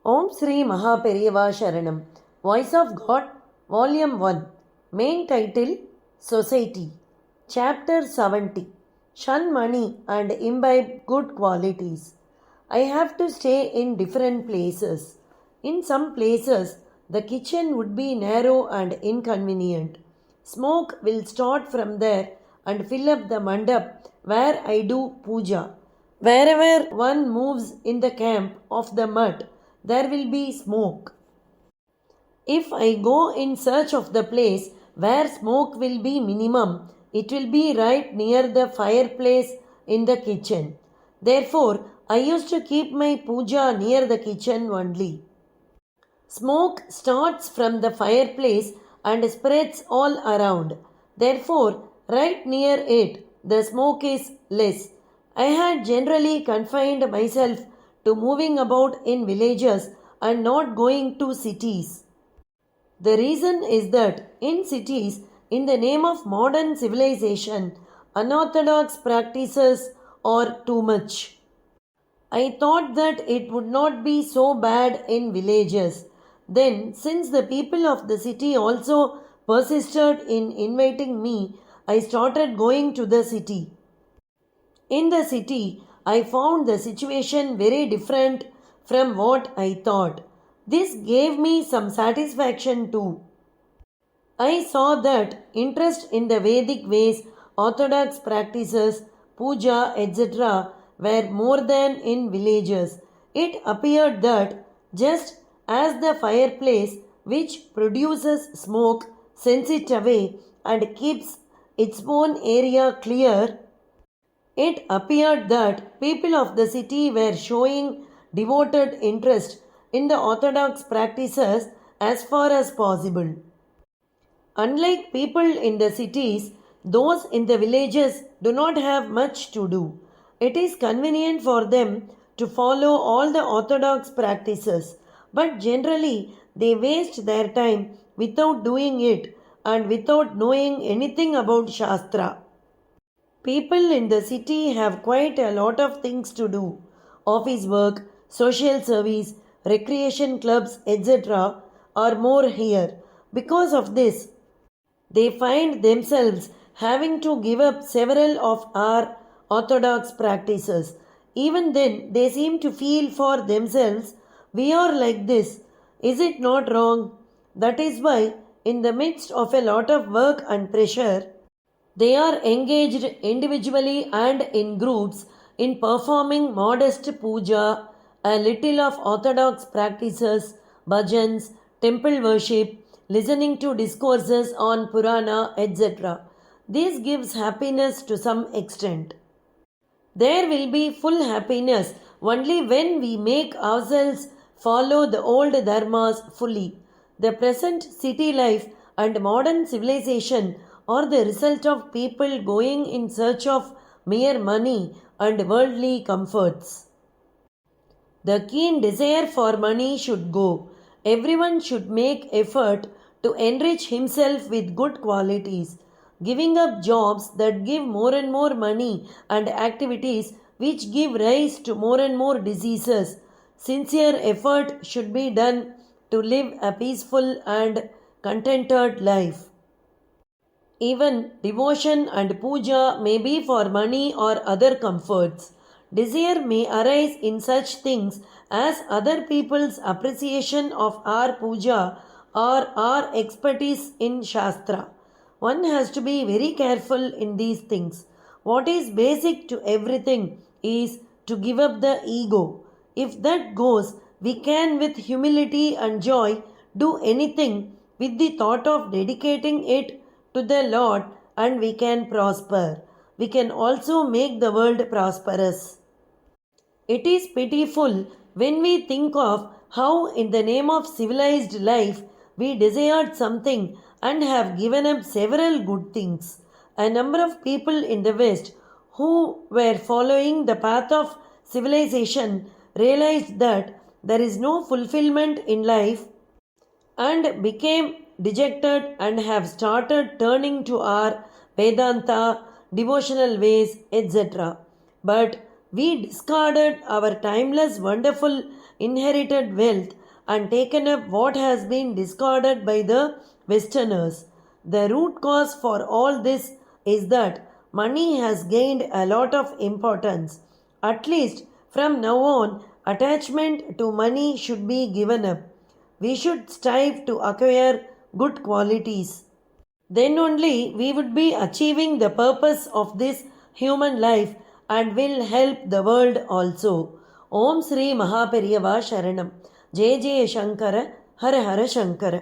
Om Sri Mahaperiyava Sharanam. Voice of God, Volume 1. Main title, Society. Chapter 70. Shun money and imbibe good qualities. I have to stay in different places. In some places, the kitchen would be narrow and inconvenient. Smoke will start from there and fill up the mandap where I do puja. Wherever one moves in the camp of the mud, there will be smoke. If I go in search of the place where smoke will be minimum, it will be right near the fireplace in the kitchen. Therefore, I used to keep my puja near the kitchen only. Smoke starts from the fireplace and spreads all around. Therefore, right near it, the smoke is less. I had generally confined myself to moving about in villages and not going to cities. The reason is that in cities, in the name of modern civilization, unorthodox practices are too much. I thought that it would not be so bad in villages. Then, since the people of the city also persisted in inviting me, I started going to the city. In the city, I found the situation very different from what I thought. This gave me some satisfaction too. I saw that interest in the Vedic ways, orthodox practices, puja, etc., were more than in villages. It appeared that just as the fireplace, which produces smoke, sends it away and keeps its own area clear, it appeared that people of the city were showing devoted interest in the orthodox practices as far as possible. Unlike people in the cities, those in the villages do not have much to do. It is convenient for them to follow all the orthodox practices, but generally they waste their time without doing it and without knowing anything about Shastra. People in the city have quite a lot of things to do: office work, social service, recreation clubs, etc., are more here. Because of this, they find themselves having to give up several of our orthodox practices. Even then, they seem to feel for themselves, we are like this. Is it not wrong? That is why, in the midst of a lot of work and pressure, they are engaged individually and in groups in performing modest puja, a little of orthodox practices, bhajans, temple worship, listening to discourses on Purana, etc. This gives happiness to some extent. There will be full happiness only when we make ourselves follow the old dharmas fully. The present city life and modern civilization are the result of people going in search of mere money and worldly comforts. The keen desire for money should go. Everyone should make effort to enrich himself with good qualities, giving up jobs that give more and more money and activities which give rise to more and more diseases. Sincere effort should be done to live a peaceful and contented life. Even devotion and puja may be for money or other comforts. Desire may arise in such things as other people's appreciation of our puja or our expertise in Shastra. One has to be very careful in these things. What is basic to everything is to give up the ego. If that goes, we can with humility and joy do anything with the thought of dedicating it to the Lord, and we can prosper. We can also make the world prosperous. It is pitiful when we think of how, in the name of civilized life, we desired something and have given up several good things. A number of people in the West who were following the path of civilization realized that there is no fulfillment in life and became dejected and have started turning to our Vedanta, devotional ways, etc. But we discarded our timeless, wonderful inherited wealth and taken up what has been discarded by the Westerners. The root cause for all this is that money has gained a lot of importance. At least from now on, attachment to money should be given up. We should strive to acquire good qualities. Then only we would be achieving the purpose of this human life and will help the world also. Om Sri Mahaperiyava Sharanam. Jai Jai Shankara, Hara Hara Shankara.